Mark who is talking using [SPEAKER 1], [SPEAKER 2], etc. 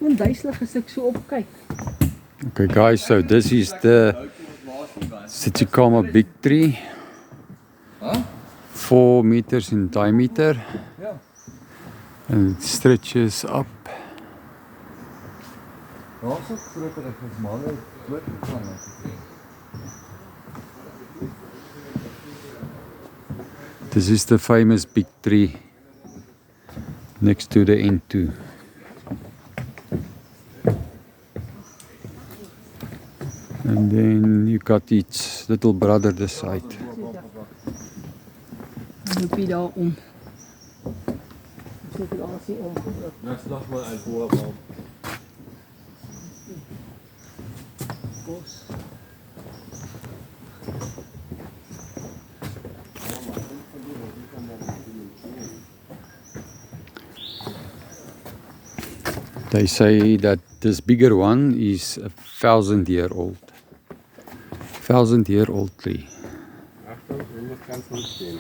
[SPEAKER 1] onduiselig as ek so opkyk.
[SPEAKER 2] Okay guys, so this is the Tsitsikamma big tree. 4 meters in diameter.
[SPEAKER 3] Ja.
[SPEAKER 2] And it stretches up.
[SPEAKER 3] Daar's ook groter as smaller doodgegaan.
[SPEAKER 2] This is the famous big tree next to the N2. And then you got its little brother this side.
[SPEAKER 1] Loopie daar om. Ek het alles hier om.
[SPEAKER 3] Ja, slag mal ein Vorraum.
[SPEAKER 1] Bos.
[SPEAKER 2] They say that this bigger one is 1,000-year-old. 1,000-year-old tree.
[SPEAKER 3] Achtung, irgendwas ganz nicht stehen.